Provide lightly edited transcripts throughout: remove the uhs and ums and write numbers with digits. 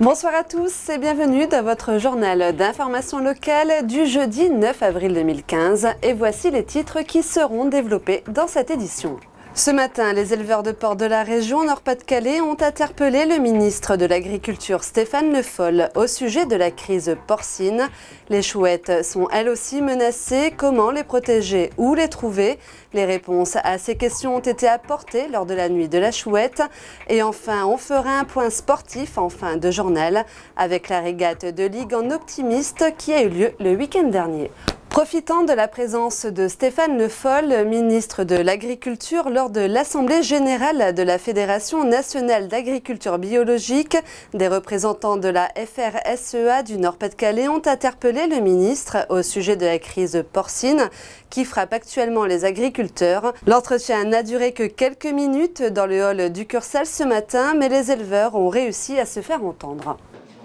Bonsoir à tous et bienvenue dans votre journal d'information locale du jeudi 9 avril 2015 et voici les titres qui seront développés dans cette édition. Ce matin, les éleveurs de porcs de la région Nord-Pas-de-Calais ont interpellé le ministre de l'Agriculture Stéphane Le Foll au sujet de la crise porcine. Les chouettes sont elles aussi menacées. Comment les protéger? Où les trouver? Les réponses à ces questions ont été apportées lors de la nuit de la chouette. Et enfin, on fera un point sportif en fin de journal avec la régate de Ligue en optimiste qui a eu lieu le week-end dernier. Profitant de la présence de Stéphane Le Foll, ministre de l'Agriculture, lors de l'Assemblée générale de la Fédération nationale d'agriculture biologique, des représentants de la FRSEA du Nord-Pas-de-Calais ont interpellé le ministre au sujet de la crise porcine qui frappe actuellement les agriculteurs. L'entretien n'a duré que quelques minutes dans le hall du Cursal ce matin, mais les éleveurs ont réussi à se faire entendre.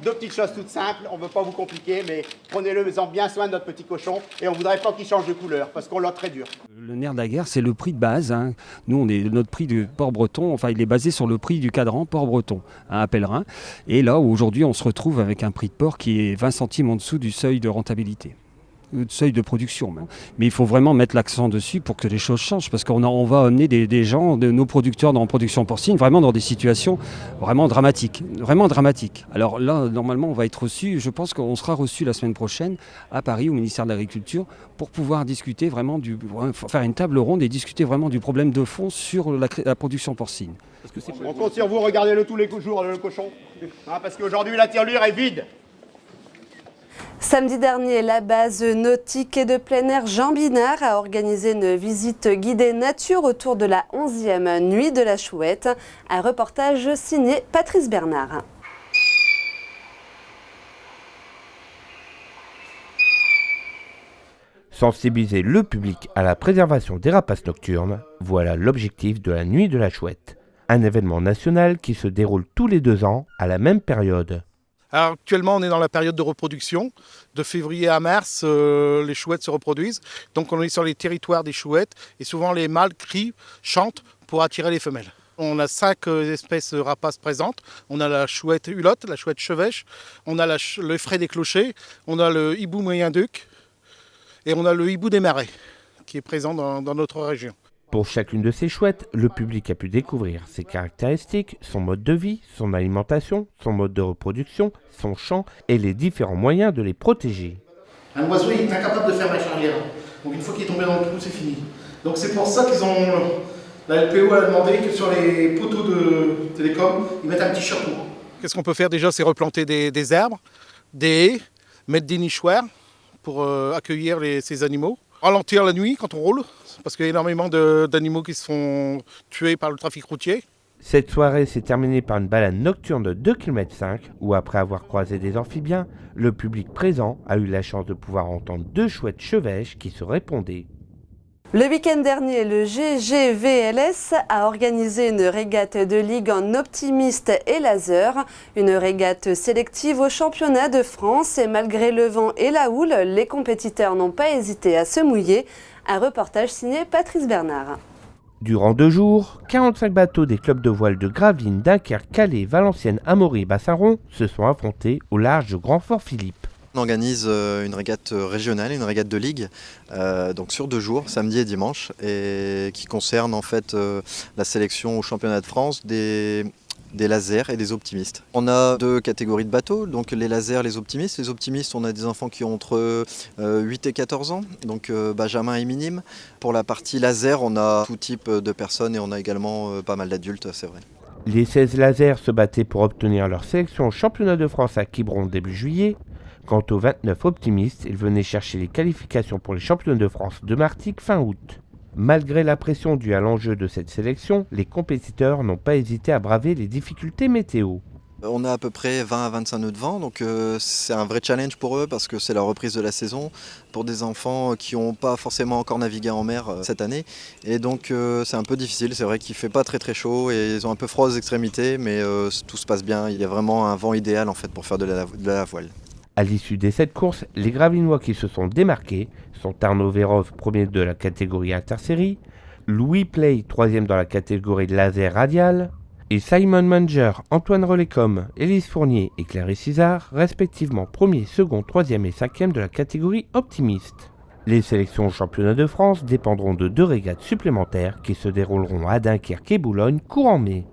Deux petites choses toutes simples, on ne veut pas vous compliquer, mais prenez-le, faisant bien soin de notre petit cochon, et on ne voudrait pas qu'il change de couleur, parce qu'on l'a très dur. Le nerf de la guerre, c'est le prix de base. Nous, notre prix du porc breton, enfin, il est basé sur le prix du cadran porc breton, à Pellerin. Et là, aujourd'hui, on se retrouve avec un prix de porc qui est 20 centimes en dessous du seuil de rentabilité. Seuil de production même. Mais il faut vraiment mettre l'accent dessus pour que les choses changent, parce qu'on va amener des gens, nos producteurs dans la production porcine, vraiment dans des situations vraiment dramatiques. Alors là, normalement, on va être reçu, je pense qu'on sera reçu la semaine prochaine à Paris, au ministère de l'Agriculture, pour pouvoir discuter vraiment faire une table ronde et discuter vraiment du problème de fond sur la production porcine. On compte sur vous, regardez-le tous les jours, le cochon, parce qu'aujourd'hui, la tirelire est vide. Samedi dernier, la base nautique et de plein air Jean Binard a organisé une visite guidée nature autour de la 11e nuit de la chouette. Un reportage signé Patrice Bernard. Sensibiliser le public à la préservation des rapaces nocturnes, voilà l'objectif de la Nuit de la Chouette. Un événement national qui se déroule tous les 2 ans à la même période. Alors, actuellement, on est dans la période de reproduction. De février à mars, les chouettes se reproduisent. Donc on est sur les territoires des chouettes et souvent les mâles crient, chantent pour attirer les femelles. On a 5 espèces rapaces présentes. On a la chouette hulotte, la chouette chevêche, on a le frais des clochers, on a le hibou moyen-duc et on a le hibou des marais qui est présent dans notre région. Pour chacune de ces chouettes, le public a pu découvrir ses caractéristiques, son mode de vie, son alimentation, son mode de reproduction, son chant et les différents moyens de les protéger. Un oiseau il est incapable de faire marche arrière. Donc une fois qu'il est tombé dans le trou, c'est fini. Donc c'est pour ça la LPO a demandé que sur les poteaux de télécom, ils mettent un petit chapeau. Qu'est-ce qu'on peut faire déjà? C'est replanter des arbres, des haies, mettre des nichoirs pour accueillir ces animaux. Ralentir la nuit quand on roule, parce qu'il y a énormément d'animaux qui se font tuer par le trafic routier. Cette soirée s'est terminée par une balade nocturne de 2,5 km où, après avoir croisé des amphibiens, le public présent a eu la chance de pouvoir entendre 2 chouettes chevêches qui se répondaient. Le week-end dernier, le GGVLS a organisé une régate de ligue en optimiste et laser, une régate sélective au championnat de France et malgré le vent et la houle, les compétiteurs n'ont pas hésité à se mouiller. Un reportage signé Patrice Bernard. Durant 2 jours, 45 bateaux des clubs de voile de Gravelines, Dunkerque, Calais, Valenciennes, Amaury et Bassaron se sont affrontés au large de Grand-Fort-Philippe. On organise une régate régionale, une régate de ligue, donc sur 2 jours, samedi et dimanche, et qui concerne en fait la sélection au championnat de France des lasers et des optimistes. On a 2 catégories de bateaux, donc les lasers, les optimistes. Les optimistes, on a des enfants qui ont entre 8 et 14 ans, donc benjamin et minime. Pour la partie laser, on a tout type de personnes et on a également pas mal d'adultes, c'est vrai. Les 16 lasers se battaient pour obtenir leur sélection au championnat de France à Quiberon début juillet. Quant aux 29 optimistes, ils venaient chercher les qualifications pour les championnats de France de Martigues fin août. Malgré la pression due à l'enjeu de cette sélection, les compétiteurs n'ont pas hésité à braver les difficultés météo. On a à peu près 20 à 25 nœuds de vent, donc c'est un vrai challenge pour eux parce que c'est la reprise de la saison pour des enfants qui n'ont pas forcément encore navigué en mer cette année. Et donc c'est un peu difficile, c'est vrai qu'il ne fait pas très très chaud et ils ont un peu froid aux extrémités, mais tout se passe bien. Il y a vraiment un vent idéal en fait pour faire de la voile. À l'issue des 7 courses, les Gravelinois qui se sont démarqués sont Arnaud Vérov, premier de la catégorie intersérie, Louis Play, troisième dans la catégorie laser radial, Et Simon Munger, Antoine Relécom, Élise Fournier et Clarisse Cizard, respectivement 1er, 2e, 3e et 5e de la catégorie optimiste. Les sélections au championnat de France dépendront de 2 régates supplémentaires qui se dérouleront à Dunkerque et Boulogne courant mai.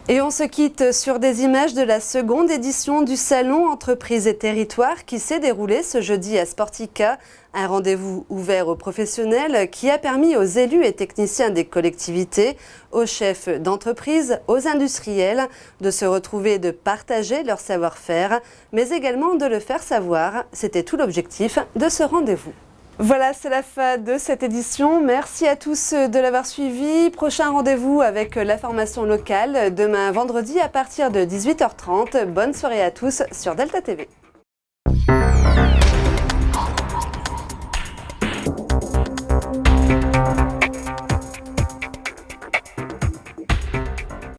Et on se quitte sur des images de la seconde édition du Salon Entreprises et Territoires qui s'est déroulé ce jeudi à Sportica, un rendez-vous ouvert aux professionnels qui a permis aux élus et techniciens des collectivités, aux chefs d'entreprise, aux industriels de se retrouver et de partager leur savoir-faire, mais également de le faire savoir. C'était tout l'objectif de ce rendez-vous. Voilà, c'est la fin de cette édition. Merci à tous de l'avoir suivi. Prochain rendez-vous avec l'information locale demain vendredi à partir de 18h30. Bonne soirée à tous sur Delta TV.